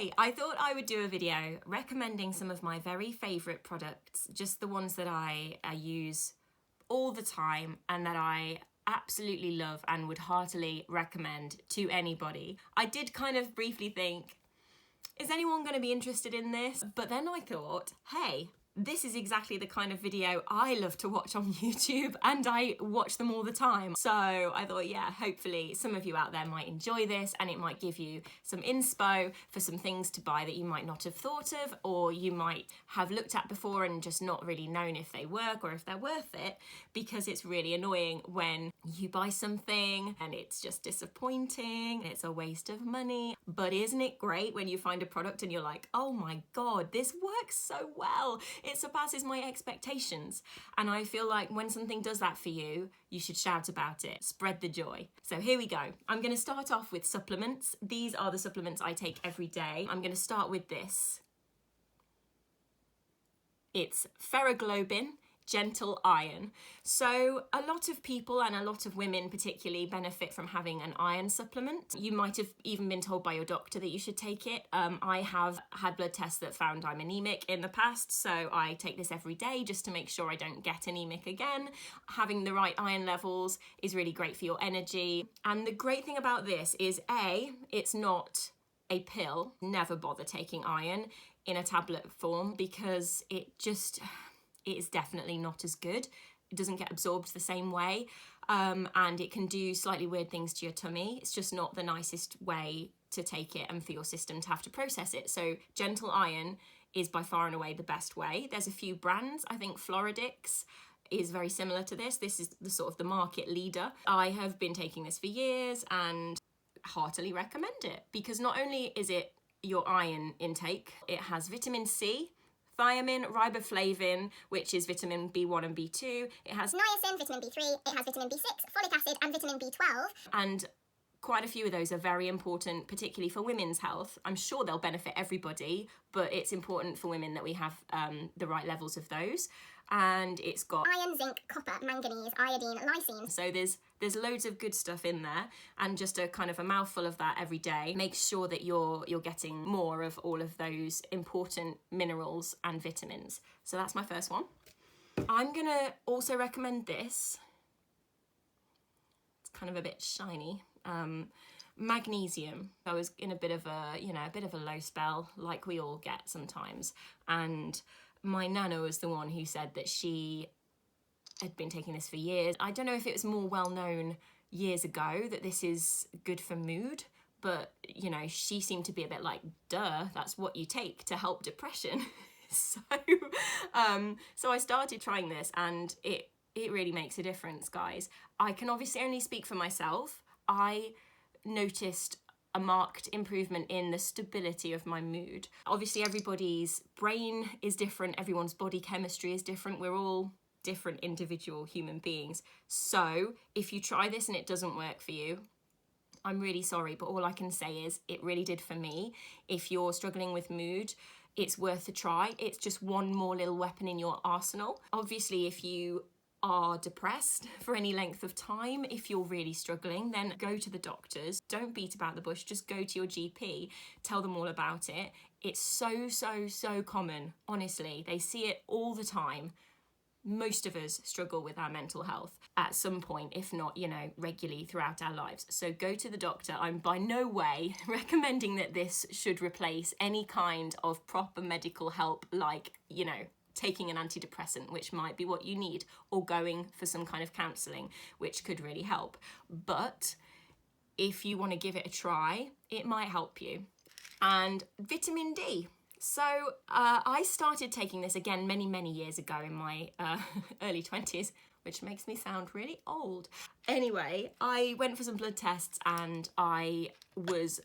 Hi, I thought I would do a video recommending some of my very favourite products, just the ones that I use all the time and that I absolutely love and would heartily recommend to anybody. I did kind of briefly think, is anyone going to be interested in this? But then I thought, hey, this is exactly the kind of video I love to watch on YouTube, and I watch them all the time. So I thought, yeah, hopefully some of you out there might enjoy this and it might give you some inspo for some things to buy that you might not have thought of, or you might have looked at before and just not really known if they work or if they're worth it, because it's really annoying when you buy something and it's just disappointing, it's a waste of money. But isn't it great when you find a product and you're like, oh my God, this works so well. It surpasses my expectations. And I feel like when something does that for you, you should shout about it. Spread the joy. So here we go. I'm going to start off with supplements. These are the supplements I take every day. I'm going to start with this. It's Feroglobin Gentle Iron. So a lot of people, and a lot of women particularly, benefit from having an iron supplement. You might have even been told by your doctor that you should take it. I have had blood tests that found I'm anemic in the past, so I take this every day just to make sure I don't get anemic again. Having the right iron levels is really great for your energy. And the great thing about this is, A, it's not a pill. Never bother taking iron in a tablet form because it is definitely not as good. It doesn't get absorbed the same way, and it can do slightly weird things to your tummy. It's just not the nicest way to take it and for your system to have to process it. So Gentle Iron is by far and away the best way. There's a few brands. I think Floridix is very similar to this. This is the sort of the market leader. I have been taking this for years and heartily recommend it, because not only is it your iron intake, it has vitamin C, thiamine, riboflavin, which is vitamin B1 and B2. It has niacin, vitamin B3, it has vitamin B6, folic acid and vitamin B12. And quite a few of those are very important, particularly for women's health. I'm sure they'll benefit everybody, but it's important for women that we have the right levels of those. And it's got iron, zinc, copper, manganese, iodine, lysine. So there's loads of good stuff in there, and just a kind of a mouthful of that every day makes sure that you're getting more of all of those important minerals and vitamins. So that's my first one. I'm gonna also recommend this. It's kind of a bit shiny. Magnesium. I was in a bit of a low spell, like we all get sometimes, and my nana was the one who said that she had been taking this for years. I don't know if it was more well known years ago that this is good for mood, but she seemed to be a bit like, duh, that's what you take to help depression. So I started trying this, and it really makes a difference, guys. I can obviously only speak for myself. I noticed a marked improvement in the stability of my mood. Obviously, everybody's brain is different, everyone's body chemistry is different, we're all different individual human beings. So if you try this and it doesn't work for you, I'm really sorry, but all I can say is it really did for me. If you're struggling with mood, it's worth a try. It's just one more little weapon in your arsenal. Obviously, if you are depressed for any length of time, if you're really struggling, then go to the doctors. Don't beat about the bush, just go to your GP, tell them all about it. It's so common, honestly. They see it all the time. Most of us struggle with our mental health at some point, if not, regularly throughout our lives. So go to the doctor. I'm by no way recommending that this should replace any kind of proper medical help, like, taking an antidepressant, which might be what you need, or going for some kind of counselling, which could really help. But if you want to give it a try, it might help you. And vitamin D. So I started taking this again many years ago in my early 20s, which makes me sound really old. Anyway, I went for some blood tests and I was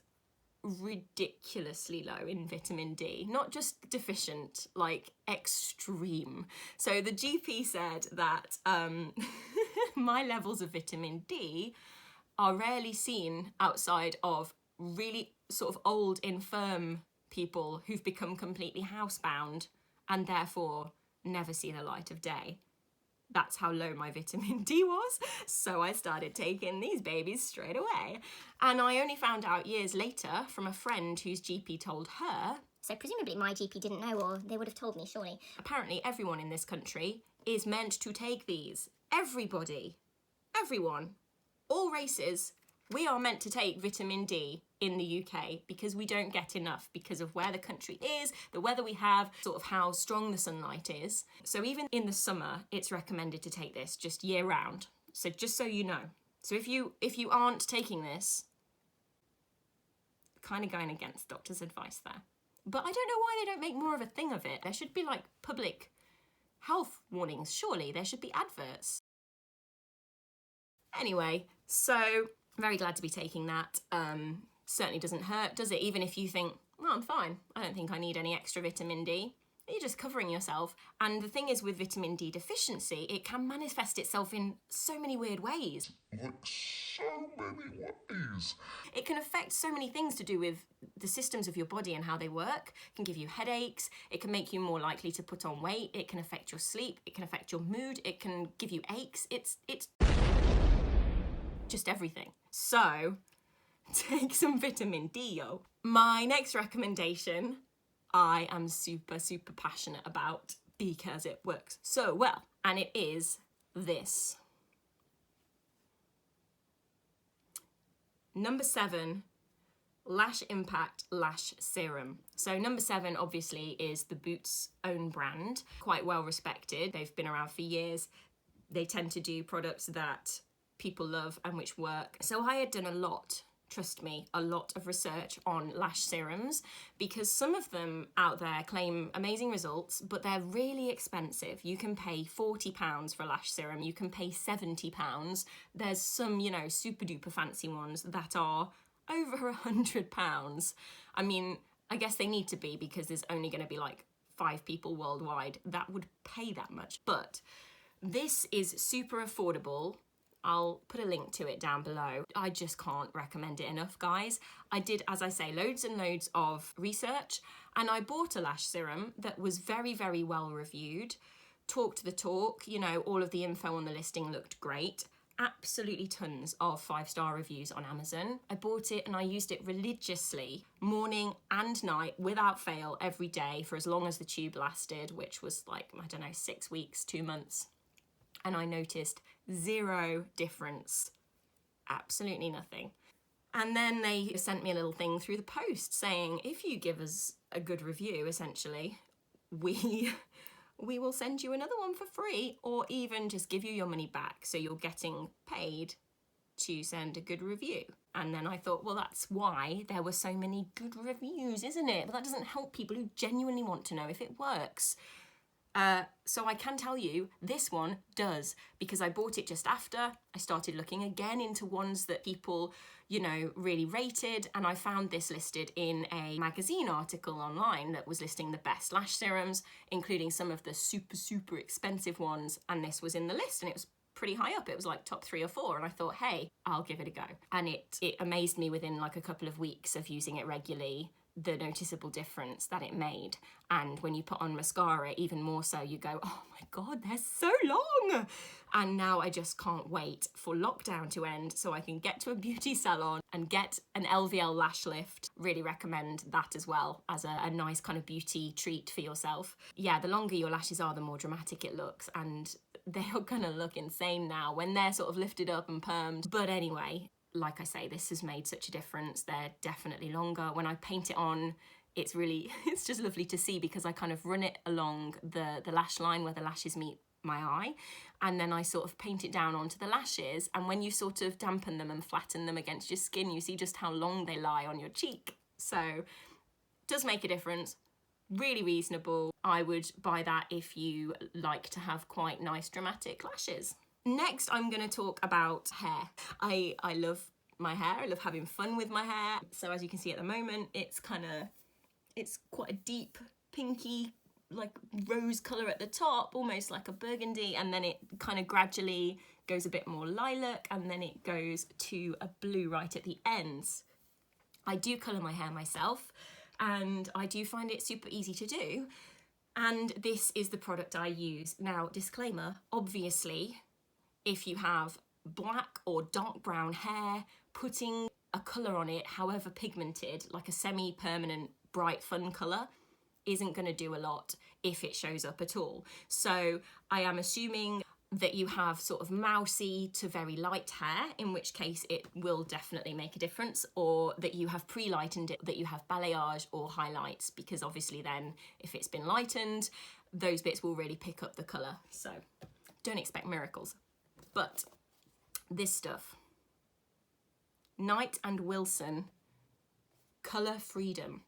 ridiculously low in vitamin D, not just deficient, like extreme. So the GP said that my levels of vitamin D are rarely seen outside of really sort of old, infirm people who've become completely housebound and therefore never see the light of day. That's how low my vitamin D was. So I started taking these babies straight away. And I only found out years later from a friend whose GP told her. So presumably my GP didn't know, or they would have told me, surely. Apparently everyone in this country is meant to take these. Everybody. Everyone. All races. We are meant to take vitamin D in the UK because we don't get enough because of where the country is, the weather we have, sort of how strong the sunlight is. So even in the summer, it's recommended to take this just year round. So just so you know. So if you aren't taking this, kind of going against doctor's advice there. But I don't know why they don't make more of a thing of it. There should be like public health warnings, surely. There should be adverts. Anyway, so very glad to be taking that. Certainly doesn't hurt, does it? Even if you think, well, I'm fine. I don't think I need any extra vitamin D. You're just covering yourself. And the thing is with vitamin D deficiency, it can manifest itself in so many weird ways. Like so many ways. It can affect so many things to do with the systems of your body and how they work. It can give you headaches. It can make you more likely to put on weight. It can affect your sleep. It can affect your mood. It can give you aches. It's just everything. So take some vitamin D, yo. My next recommendation, I am super, super passionate about because it works so well. And it is this. Number 7, Lash Impact Lash Serum. So number 7 obviously is the Boots own brand, quite well respected. They've been around for years. They tend to do products that people love and which work. So I had done a lot, trust me, a lot of research on lash serums because some of them out there claim amazing results, but they're really expensive. You can pay £40 for a lash serum, you can pay £70. There's some, you know, super duper fancy ones that are over £100. I mean, I guess they need to be because there's only going to be like 5 people worldwide that would pay that much. But this is super affordable. I'll put a link to it down below. I just can't recommend it enough, guys. I did, as I say, loads and loads of research, and I bought a lash serum that was very, very well reviewed. Talked the talk, you know, all of the info on the listing looked great. Absolutely tons of 5-star reviews on Amazon. I bought it and I used it religiously, morning and night, without fail, every day for as long as the tube lasted, which was like, I don't know, 6 weeks, 2 months. And I noticed 0 difference, absolutely nothing. And then they sent me a little thing through the post saying, if you give us a good review, essentially, we will send you another one for free, or even just give you your money back. So you're getting paid to send a good review. And then I thought, well, that's why there were so many good reviews, isn't it? But that doesn't help people who genuinely want to know if it works. So I can tell you this one does, because I bought it just after. I started looking again into ones that people, you know, really rated, and I found this listed in a magazine article online that was listing the best lash serums, including some of the super, super expensive ones, and this was in the list, and it was pretty high up. It was like top 3 or 4, and I thought, hey, I'll give it a go. And it amazed me within like a couple of weeks of using it regularly, the noticeable difference that it made. And when you put on mascara, even more so, you go, oh my God, they're so long. And now I just can't wait for lockdown to end so I can get to a beauty salon and get an LVL lash lift. Really recommend that as well as a nice kind of beauty treat for yourself. Yeah, the longer your lashes are, the more dramatic it looks, and they are gonna look insane now when they're sort of lifted up and permed. But anyway, like I say, this has made such a difference. They're definitely longer. When I paint it on, it's just lovely to see, because I kind of run it along the lash line where the lashes meet my eye, and then I sort of paint it down onto the lashes, and when you sort of dampen them and flatten them against your skin, you see just how long they lie on your cheek. So it does make a difference. Really reasonable. I would buy that if you like to have quite nice dramatic lashes. Next, I'm going to talk about hair. I love my hair. I love having fun with my hair. So as you can see at the moment, it's quite a deep pinky, like rose colour at the top, almost like a burgundy, and then it kind of gradually goes a bit more lilac, and then it goes to a blue right at the ends. I do colour my hair myself, and I do find it super easy to do. And this is the product I use. Now, disclaimer, obviously, if you have black or dark brown hair, putting a colour on it, however pigmented, like a semi-permanent bright fun colour, isn't going to do a lot if it shows up at all. So I am assuming that you have sort of mousy to very light hair, in which case it will definitely make a difference, or that you have pre-lightened it, that you have balayage or highlights, because obviously then if it's been lightened, those bits will really pick up the colour. So don't expect miracles. But this stuff, Knight and Wilson Colour Freedom.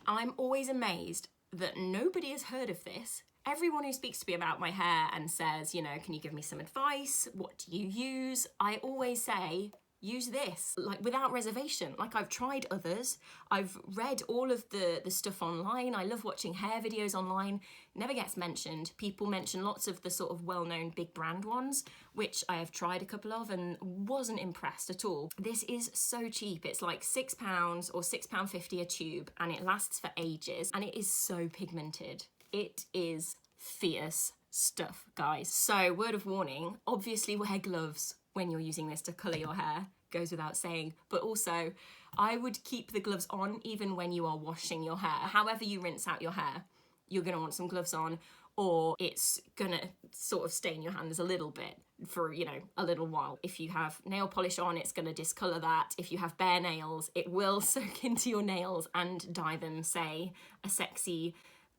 I'm always amazed that nobody has heard of this. Everyone who speaks to me about my hair and says, you know, can you give me some advice? What do you use? I always say, use this, like without reservation. Like I've tried others. I've read all of the stuff online. I love watching hair videos online. Never gets mentioned. People mention lots of the sort of well-known big brand ones, which I have tried a couple of and wasn't impressed at all. This is so cheap. It's like £6 or £6.50 a tube, and it lasts for ages, and it is so pigmented. It is fierce stuff, guys. So word of warning, obviously wear gloves when you're using this to colour your hair, goes without saying, but also I would keep the gloves on even when you are washing your hair. However you rinse out your hair, you're gonna want some gloves on, or it's gonna sort of stain your hands a little bit for, you know, a little while. If you have nail polish on, it's gonna discolour that. If you have bare nails, it will soak into your nails and dye them, say, a sexy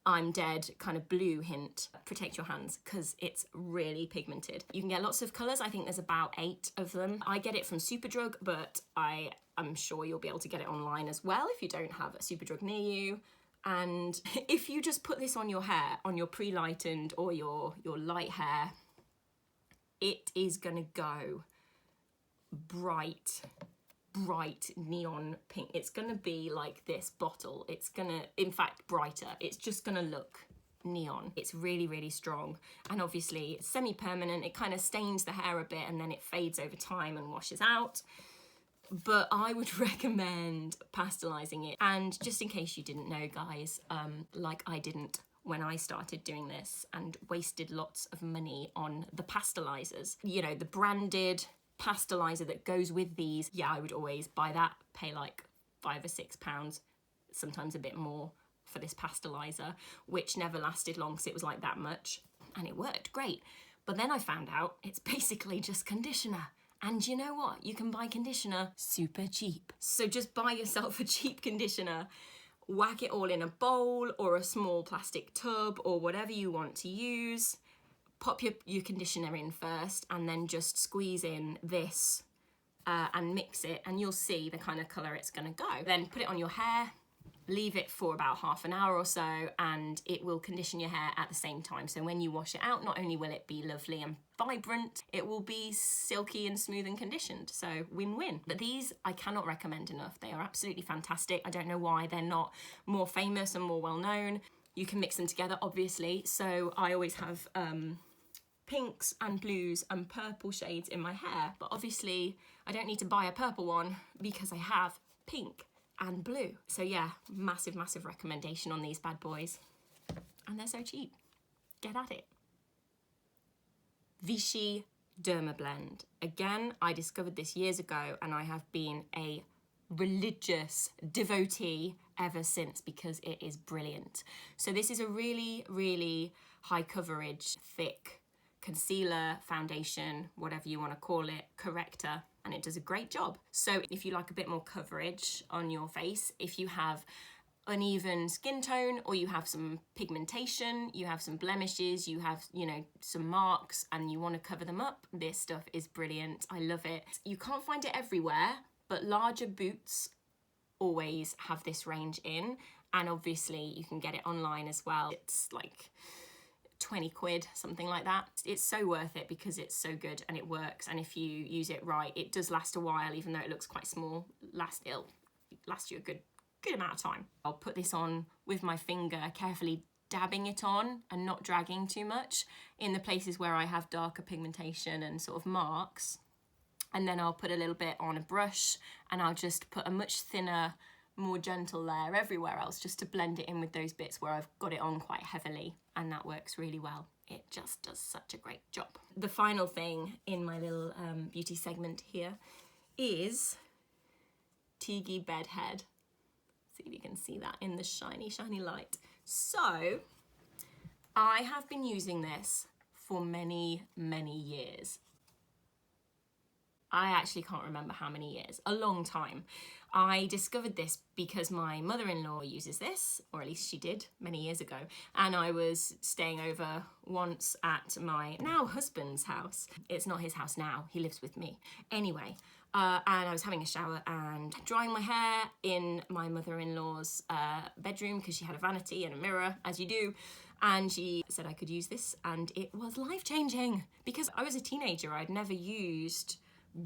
I'm dead kind of blue hint. Protect your hands because it's really pigmented. You can get lots of colours. I think there's about 8 of them. I get it from Superdrug, but I'm sure you'll be able to get it online as well if you don't have a Superdrug near you. And if you just put this on your hair, on your pre-lightened or your light hair, it is gonna go bright neon pink. It's gonna be like this bottle. It's gonna, in fact, brighter. It's just gonna look neon. It's really, really strong. And obviously it's semi-permanent. It kind of stains the hair a bit and then it fades over time and washes out. But I would recommend pastalizing it. And just in case you didn't know, guys, like I didn't when I started doing this and wasted lots of money on the pastalizers, you know, the branded pastelizer that goes with these, yeah, I would always buy that, pay like £5 or £6, sometimes a bit more for this pastelizer, which never lasted long because it was like that much, and it worked great. But then I found out it's basically just conditioner. And you know what? You can buy conditioner super cheap. So just buy yourself a cheap conditioner, whack it all in a bowl or a small plastic tub or whatever you want to use. Pop your conditioner in first and then just squeeze in this and mix it, and you'll see the kind of colour it's going to go. Then put it on your hair, leave it for about half an hour or so, and it will condition your hair at the same time. So when you wash it out, not only will it be lovely and vibrant, it will be silky and smooth and conditioned. So win-win. But these I cannot recommend enough. They are absolutely fantastic. I don't know why they're not more famous and more well-known. You can mix them together, obviously. So I always have pinks and blues and purple shades in my hair, but obviously I don't need to buy a purple one because I have pink and blue. So yeah, massive recommendation on these bad boys, and they're so cheap. Get at it. Vichy Dermablend. Again, I discovered this years ago and I have been a religious devotee ever since because it is brilliant. So this is a really high coverage, thick concealer, foundation, whatever you want to call it, corrector, and it does a great job. So if you like a bit more coverage on your face, if you have uneven skin tone or you have some pigmentation, you have some blemishes, you have, you know, some marks and you want to cover them up, this stuff is brilliant. I love it. You can't find it everywhere, but larger boots always have this range in, and obviously you can get it online as well. It's like 20 quid, something like that. It's so worth it because it's so good and it works, and if you use it right, it does last a while, even though it looks quite small. It'll last you a good amount of time. I'll put this on with my finger, carefully dabbing it on and not dragging too much in the places where I have darker pigmentation and sort of marks, and then I'll put a little bit on a brush and I'll just put a much thinner more gentle layer everywhere else, just to blend it in with those bits where I've got it on quite heavily, and that works really well. It just does such a great job. The final thing in my little beauty segment here is Tigi Bedhead. See if you can see that in the shiny, shiny light. So I have been using this for many, many years. I actually can't remember how many years, a long time. I discovered this because my mother-in-law uses this, or at least she did many years ago, and I was staying over once at my now husband's house. It's not his house now, he lives with me. Anyway, and I was having a shower and drying my hair in my mother-in-law's bedroom because she had a vanity and a mirror, as you do. And she said I could use this, and it was life-changing because I was a teenager. I'd never used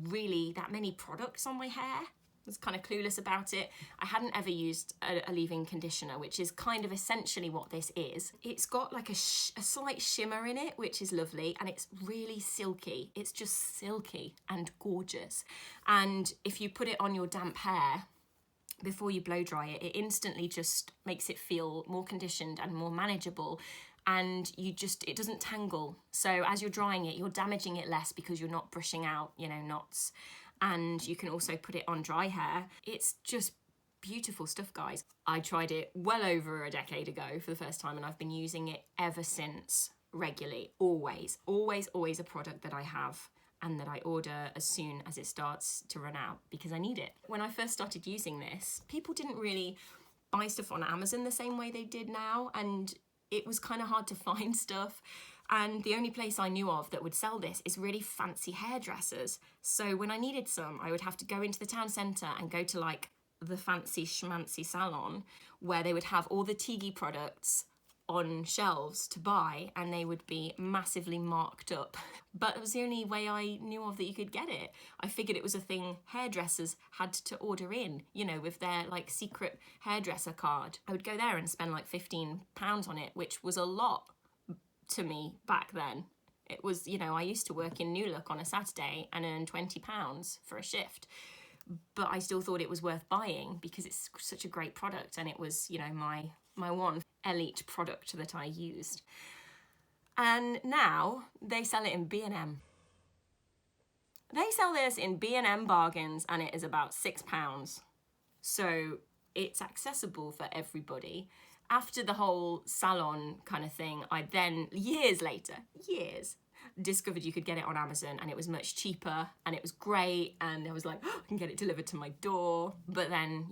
really that many products on my hair. I was kind of clueless about it. I hadn't ever used a leave-in conditioner, which is kind of essentially what this is. It's got like a slight shimmer in it, which is lovely, and it's really silky. It's just silky and gorgeous. And if you put it on your damp hair before you blow dry it, it instantly just makes it feel more conditioned and more manageable. And it doesn't tangle. So as you're drying it, you're damaging it less because you're not brushing out, knots. And you can also put it on dry hair. It's just beautiful stuff, guys. I tried it well over a decade ago for the first time, and I've been using it ever since regularly, always, always, always a product that I have and that I order as soon as it starts to run out because I need it. When I first started using this, people didn't really buy stuff on Amazon the same way they did now, and it was kind of hard to find stuff. And the only place I knew of that would sell this is really fancy hairdressers. So when I needed some, I would have to go into the town centre and go to like the fancy schmancy salon where they would have all the Tigi products on shelves to buy, and they would be massively marked up. But it was the only way I knew of that you could get it. I figured it was a thing hairdressers had to order in, with their like secret hairdresser card. I would go there and spend like £15 on it, which was a lot to me back then. It was, I used to work in New Look on a Saturday and earn £20 for a shift. But I still thought it was worth buying because it's such a great product, and it was, my one elite product that I used. And now they sell it in B&M. They sell this in B&M bargains, and it is about £6. So it's accessible for everybody. After the whole salon kind of thing, I then, years later, discovered you could get it on Amazon, and it was much cheaper, and it was great, and I was like, oh, I can get it delivered to my door. But then,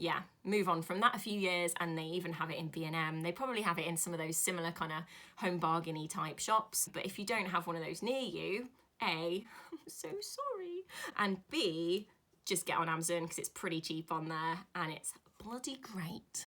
move on from that a few years, and they even have it in B&M. They probably have it in some of those similar kind of home bargainy type shops. But if you don't have one of those near you, A, I'm so sorry, and B, just get on Amazon because it's pretty cheap on there, and it's bloody great.